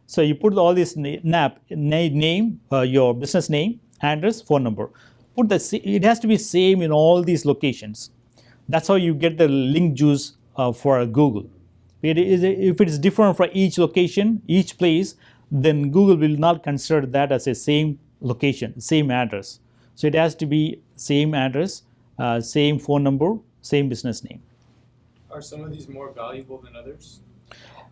So you put all this NAP, name, your business name, address, phone number. It has to be same in all these locations. That's how you get the link juice for Google. If it is different for each location, each place, then Google will not consider that as a same location, same address. So it has to be same address, same phone number, same business name. Are some of these more valuable than others?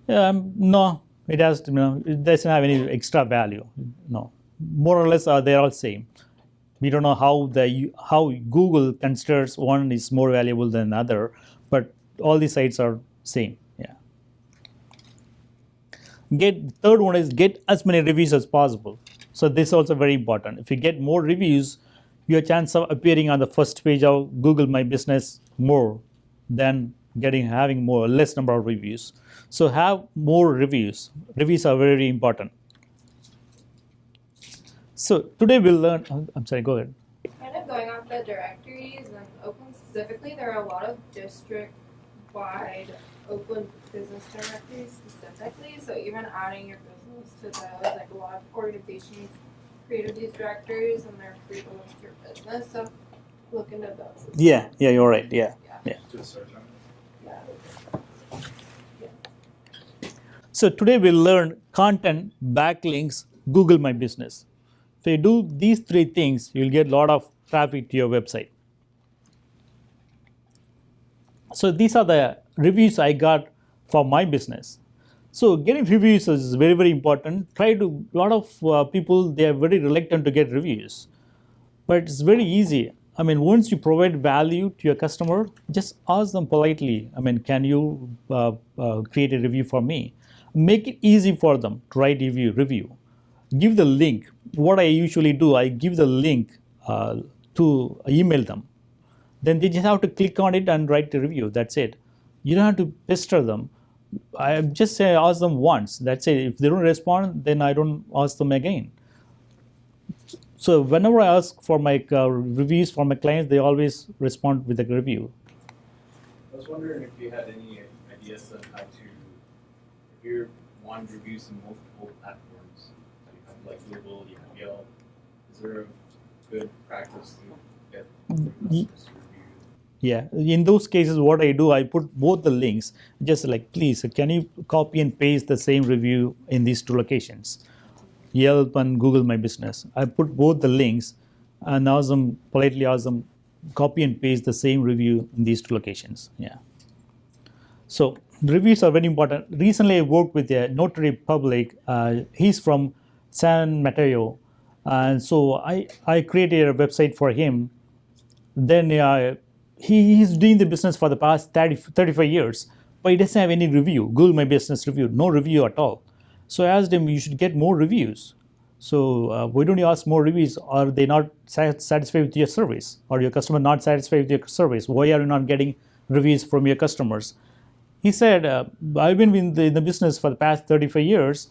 No. It doesn't have any extra value. No, more or less they're all same. We don't know how Google considers one is more valuable than another, but all these sites are same. Yeah. Third one is get as many reviews as possible. So this is also very important. If you get more reviews, your chance of appearing on the first page of Google My Business more than having less number of reviews. So have more reviews. Reviews are very, very important. So today we'll learn. I'm sorry. Go ahead. Kind of going off the directories and Oakland specifically, there are a lot of district-wide Oakland business directories specifically. So even adding your business to those, like a lot of organizations created these directories and they're free to list your business. So look into those. Yeah. You're right. Yeah. Just search on it. So today we'll learn content, backlinks, Google My Business. If you do these 3 things, you'll get a lot of traffic to your website. So these are the reviews I got for my business. So getting reviews is very, very important. A lot of people, they are very reluctant to get reviews. But it's very easy. Once you provide value to your customer, just ask them politely, can you create a review for me? Make it easy for them to write review. Give the link. What I usually do, I give the link to to email them. Then they just have to click on it and write a review. That's it. You don't have to pester them. I just say ask them once. That's it. If they don't respond, then I don't ask them again. So whenever I ask for my reviews for my clients, they always respond with a review. I was wondering if you had any ideas on how to, if you want reviews in multiple platforms, so you have like Google, you have Yelp, is there a good practice to get customers to review? Yeah, in those cases, what I do, I put both the links, just like, please, can you copy and paste the same review in these two locations, Yelp and Google My Business. I put both the links and politely ask them, copy and paste the same review in these two locations. Yeah. So reviews are very important. Recently, I worked with a notary public. He's from San Mateo, and so I created a website for him. Then he's doing the business for the past 35 years, but he doesn't have any review. Google My Business review, no review at all. So I asked him, you should get more reviews. So why don't you ask more reviews? Are they not satisfied with your service? Or your customer not satisfied with your service? Why are you not getting reviews from your customers? He said, I've been in the business for the past 35 years,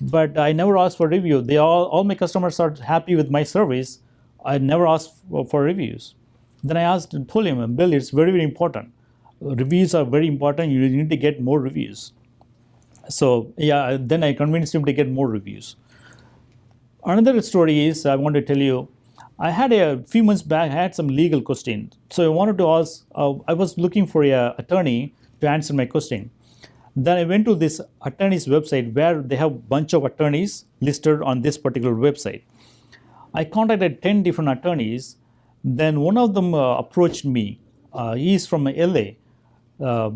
but I never asked for review. All my customers are happy with my service. I never asked for reviews. Then I told him, Bill, it's very, very important. Reviews are very important. You need to get more reviews. So yeah, then I convinced him to get more reviews. Another story is I want to tell you, I had a few months back, I had some legal question. So I wanted to ask, I was looking for an attorney to answer my question. Then I went to this attorney's website where they have a bunch of attorneys listed on this particular website. I contacted 10 different attorneys. Then one of them approached me. He's from LA.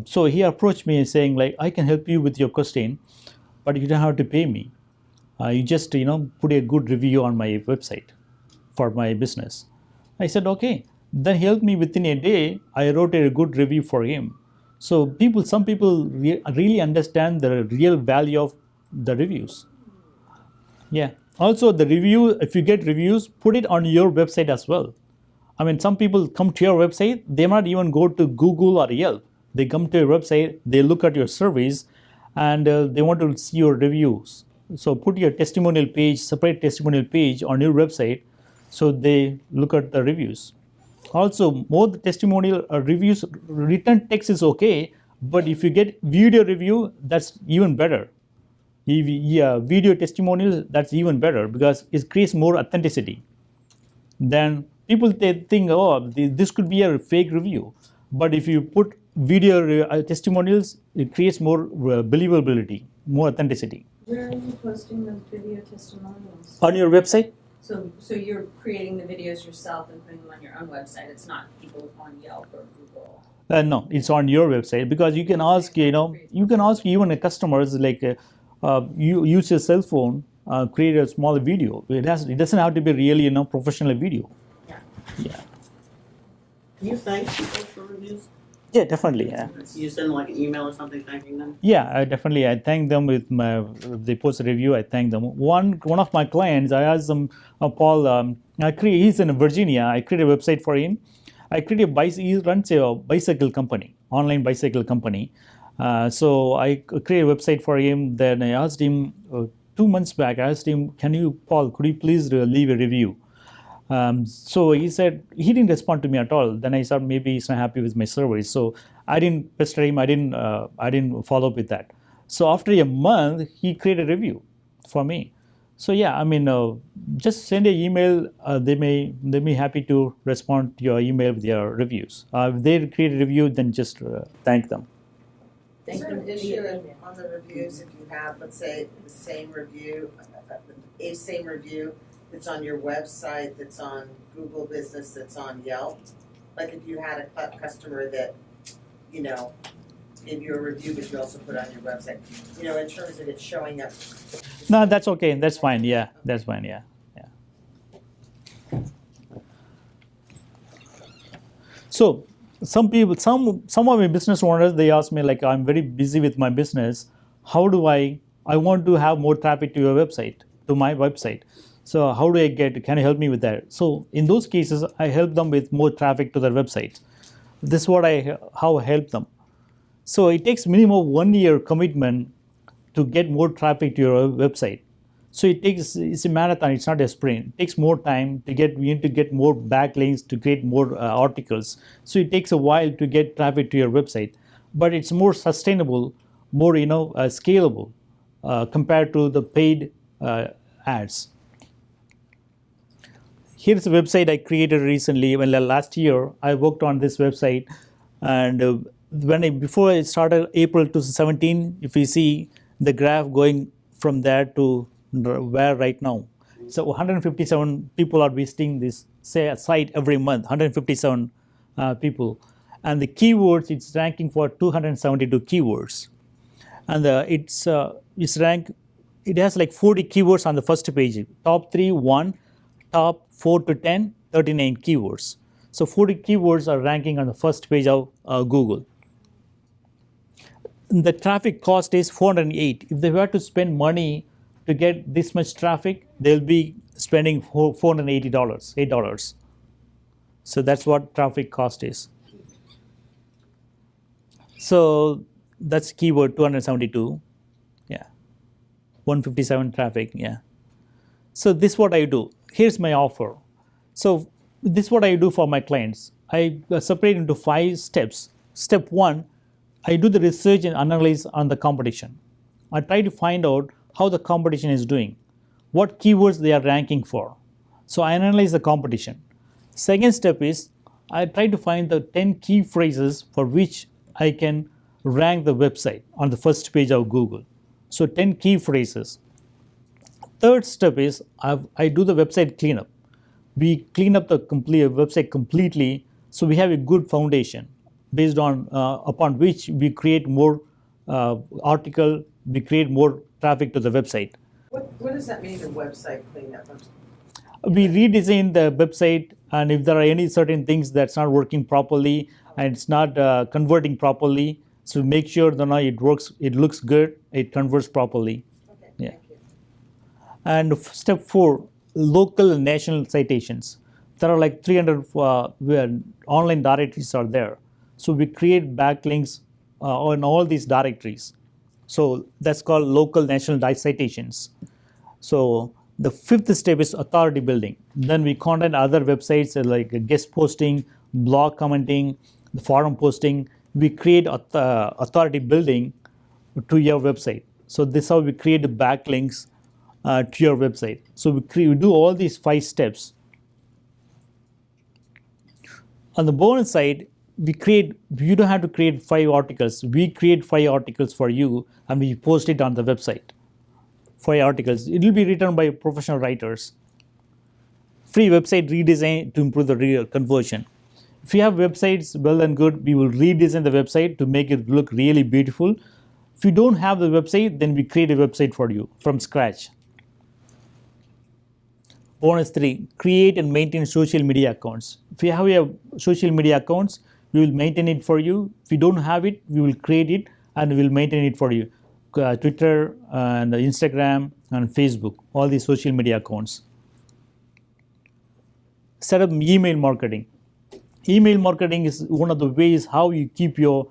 So he approached me saying, like, I can help you with your question, but you don't have to pay me. You just, put a good review on my website for my business. I said, okay. Then he helped me within a day. I wrote a good review for him. So some people really understand the real value of the reviews. Yeah. Also, the review, if you get reviews, put it on your website as well. I mean, some people come to your website, they might even go to Google or Yelp. They come to your website, they look at your service, and they want to see your reviews. So put your testimonial page, separate testimonial page on your website, so they look at the reviews. Also, more the testimonial reviews, written text is okay, but if you get video review, that's even better. Video testimonial, that's even better because it creates more authenticity. Then people think, oh, this could be a fake review. But if you put video testimonials, it creates more believability, more authenticity. Where are you posting those video testimonials? On your website? So you're creating the videos yourself and putting them on your own website. It's not people on Yelp or Google. No, it's on your website because you can ask, you can ask even customers like, you use your cell phone, create a small video. It doesn't have to be really, professional video. Yeah. Can you thank people for reviews? Yeah, definitely. Yeah. You send like an email or something thanking them? Yeah, I thank them with if they post a review, I thank them. One of my clients, I asked them, Paul, he's in Virginia. I created a website for him. He runs a bicycle company, online bicycle company. So I created a website for him. Then I asked him 2 months back, Paul, could you please leave a review? So he said, he didn't respond to me at all. Then I thought maybe he's not happy with my service. So I didn't pester him. I didn't follow up with that. So after a month, he created a review for me. So yeah, I mean, just send an email. They may be happy to respond to your email with your reviews. If they create a review, then just thank them. Is there an issue on the reviews if you have, let's say, the same review, that's on your website, that's on Google Business, that's on Yelp? Like if you had a customer that, in your review, but you also put on your website, in terms of it showing up. No, that's okay. That's fine. Yeah, that's fine. Yeah. So some of my business owners, they ask me like, I'm very busy with my business. How do I want to have more traffic to your website, to my website. So how do I get, can you help me with that? So in those cases, I help them with more traffic to their websites. This is how I help them. So it takes minimum 1 year commitment to get more traffic to your website. So it's a marathon, it's not a sprint. It takes more time to get, we need to get more backlinks to create more articles. So it takes a while to get traffic to your website, but it's more sustainable, more scalable compared to the paid ads. Here's a website I created recently. Last year I worked on this website, and before I started April 2017, if you see the graph going from there to where right now. So 157 people are visiting this site every month, 157 people. And the keywords, it's ranking for 272 keywords. And it's ranked, it has like 40 keywords on the first page. Top 3, 1, top 4 to 10, 39 keywords. So 40 keywords are ranking on the first page of Google. The traffic cost is 408. If they were to spend money to get this much traffic, they'll be spending $480, $8. So that's what traffic cost is. So that's keyword 272. Yeah. 157 traffic. Yeah. So this is what I do. Here's my offer. So this is what I do for my clients. I separate into 5 steps. Step 1, I do the research and analyze on the competition. I try to find out how the competition is doing, what keywords they are ranking for. So I analyze the competition. Second step is I try to find the 10 key phrases for which I can rank the website on the first page of Google. So 10 key phrases. Third step is I do the website cleanup. We clean up the website completely, so we have a good foundation based on upon which we create more article, we create more traffic to the website. What does that mean, a website cleanup? We redesign the website, and if there are any certain things that's not working properly and it's not converting properly, so make sure that it works, it looks good, it converts properly. Okay, yeah. Thank you. And step 4, local and national citations. There are like 300 where online directories are there. So we create backlinks on all these directories. So that's called local national citations. So the 5th step is authority building. Then we contact other websites like guest posting, blog commenting, the forum posting. We create authority building to your website. So this is how we create the backlinks to your website. So we do all these 5 steps. On the bonus side, you don't have to create 5 articles. We create 5 articles for you and we post it on the website. 5 articles. It will be written by professional writers. Free website redesign to improve the real conversion. If you have websites, well and good, we will redesign the website to make it look really beautiful. If you don't have the website, then we create a website for you from scratch. Bonus 3, create and maintain social media accounts. If you have your social media accounts, we will maintain it for you. If you don't have it, we will create it and we will maintain it for you. Twitter and Instagram and Facebook, all these social media accounts. Set up email marketing. Email marketing is one of the ways how you keep your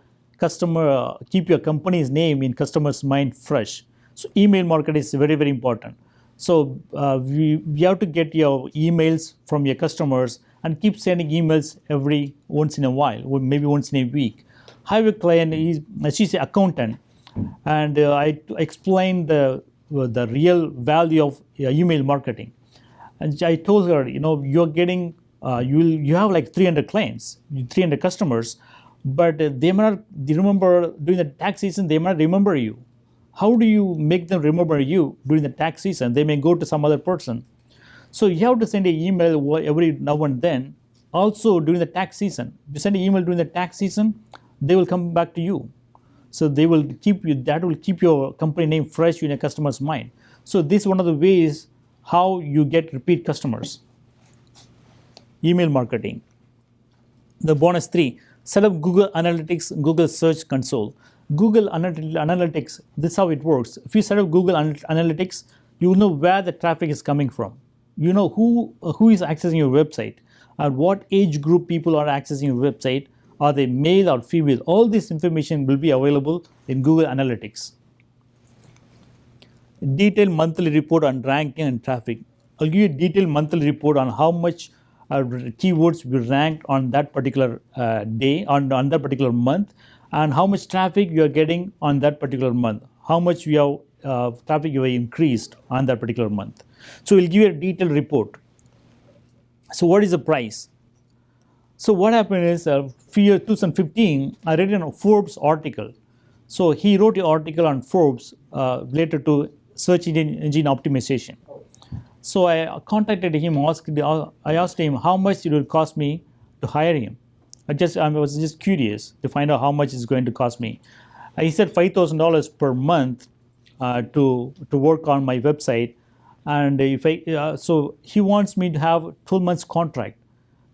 company's name in customers' mind fresh. So email marketing is very, very important. So we have to get your emails from your customers and keep sending emails once in a while, or maybe once in a week. I have a client, she's an accountant, and I explained the real value of email marketing. And I told her, you're getting, you have like 300 clients, 300 customers, but they may not remember during the tax season, they might remember you. How do you make them remember you during the tax season? They may go to some other person. So you have to send an email every now and then. Also during the tax season, if you send an email during the tax season, they will come back to you. So that will keep your company name fresh in your customer's mind. So this is one of the ways how you get repeat customers. Email marketing. The bonus 3, set up Google Analytics, Google Search Console. Google Analytics, this is how it works. If you set up Google Analytics, you will know where the traffic is coming from. you know who is accessing your website and what age group people are accessing your website. Are they male or female? All this information will be available in Google Analytics. Detailed monthly report on ranking and traffic. I'll give you a detailed monthly report on how much keywords we ranked on that particular day, on that particular month, and how much traffic you are getting on that particular month, how much we have traffic you have increased on that particular month. So we'll give you a detailed report. So what is the price? So what happened is, year 2015, I read a Forbes article. So he wrote an article on Forbes related to search engine optimization. So I contacted him, I asked him how much it would cost me to hire him. I was just curious to find out how much it's going to cost me. He said $5,000 per month to work on my website, and so he wants me to have 12 months contract.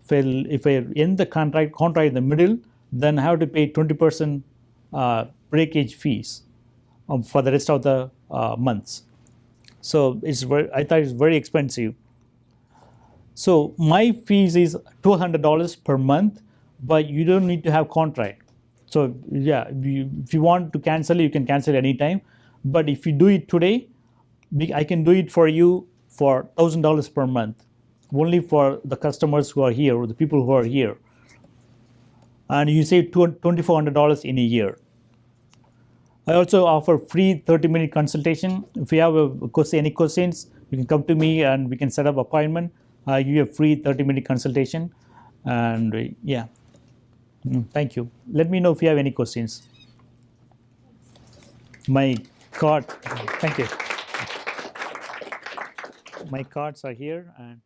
If I end the contract in the middle, then I have to pay 20% breakage fees for the rest of the months. So I thought it's very expensive. So my fees is $200 per month, but you don't need to have contract. So yeah, if you want to cancel, you can cancel anytime. But if you do it today, I can do it for you for $1,000 per month, only for the customers who are here or the people who are here. And you save $2,400 in a year. I also offer free 30-minute consultation. If you have any questions, you can come to me and we can set up appointment. I give you a free 30-minute consultation. And yeah, thank you. Let me know if you have any questions. My card, thank you. My cards are here. And